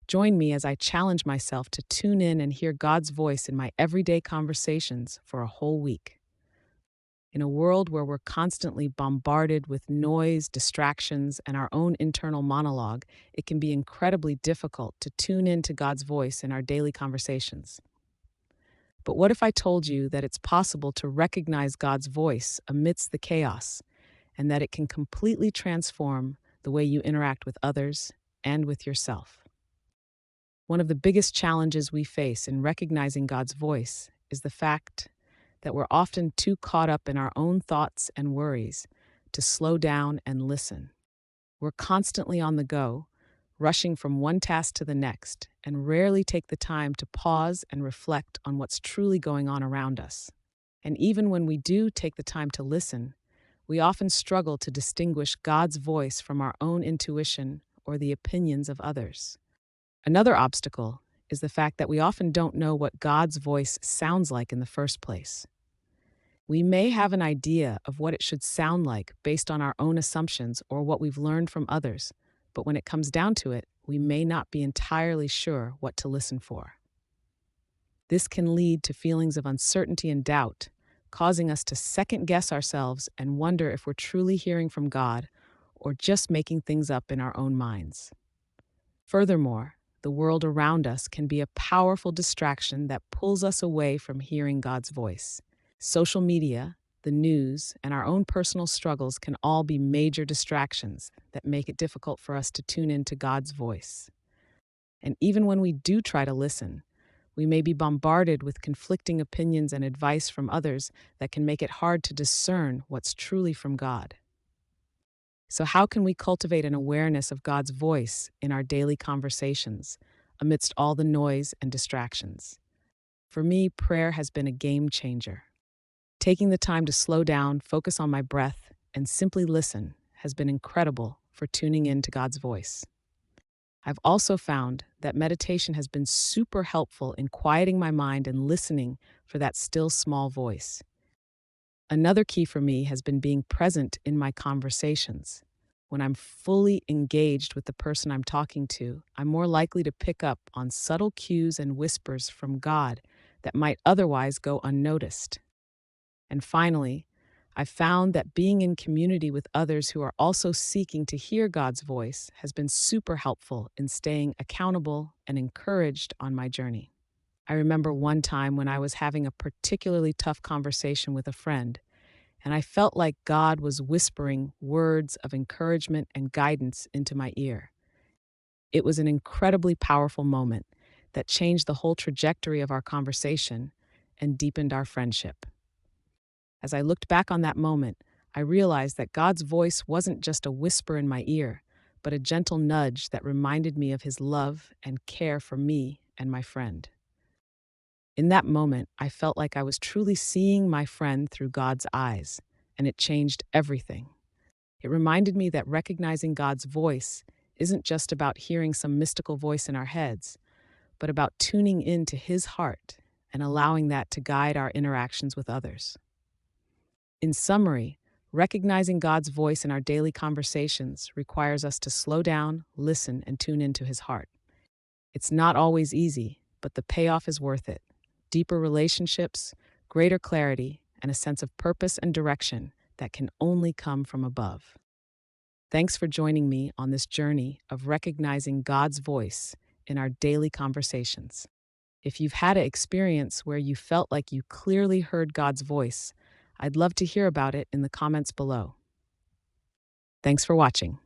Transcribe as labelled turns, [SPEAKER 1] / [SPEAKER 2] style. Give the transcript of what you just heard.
[SPEAKER 1] Join me as I challenge myself to tune in and hear God's voice in my everyday conversations for a whole week. In a world where we're constantly bombarded with noise, distractions, and our own internal monologue, it can be incredibly difficult to tune in to God's voice in our daily conversations. But what if I told you that it's possible to recognize God's voice amidst the chaos, and that it can completely transform the way you interact with others and with yourself? One of the biggest challenges we face in recognizing God's voice is the fact that we're often too caught up in our own thoughts and worries to slow down and listen. We're constantly on the go, rushing from one task to the next, and rarely take the time to pause and reflect on what's truly going on around us. And even when we do take the time to listen, we often struggle to distinguish God's voice from our own intuition or the opinions of others. Another obstacle is the fact that we often don't know what God's voice sounds like in the first place. We may have an idea of what it should sound like based on our own assumptions or what we've learned from others, but when it comes down to it, we may not be entirely sure what to listen for. This can lead to feelings of uncertainty and doubt, causing us to second guess ourselves and wonder if we're truly hearing from God or just making things up in our own minds. Furthermore, the world around us can be a powerful distraction that pulls us away from hearing God's voice. Social media, the news, and our own personal struggles can all be major distractions that make it difficult for us to tune into God's voice. And even when we do try to listen, we may be bombarded with conflicting opinions and advice from others that can make it hard to discern what's truly from God. So, how can we cultivate an awareness of God's voice in our daily conversations amidst all the noise and distractions? For me, prayer has been a game changer. Taking the time to slow down, focus on my breath, and simply listen has been incredible for tuning in to God's voice. I've also found that meditation has been super helpful in quieting my mind and listening for that still small voice. Another key for me has been being present in my conversations. When I'm fully engaged with the person I'm talking to, I'm more likely to pick up on subtle cues and whispers from God that might otherwise go unnoticed. And finally, I've found that being in community with others who are also seeking to hear God's voice has been super helpful in staying accountable and encouraged on my journey. I remember one time when I was having a particularly tough conversation with a friend, and I felt like God was whispering words of encouragement and guidance into my ear. It was an incredibly powerful moment that changed the whole trajectory of our conversation and deepened our friendship. As I looked back on that moment, I realized that God's voice wasn't just a whisper in my ear, but a gentle nudge that reminded me of His love and care for me and my friend. In that moment, I felt like I was truly seeing my friend through God's eyes, and it changed everything. It reminded me that recognizing God's voice isn't just about hearing some mystical voice in our heads, but about tuning in to His heart and allowing that to guide our interactions with others. In summary, recognizing God's voice in our daily conversations requires us to slow down, listen, and tune into His heart. It's not always easy, but the payoff is worth it. Deeper relationships, greater clarity, and a sense of purpose and direction that can only come from above. Thanks for joining me on this journey of recognizing God's voice in our daily conversations. If you've had an experience where you felt like you clearly heard God's voice, I'd love to hear about it in the comments below. Thanks for watching.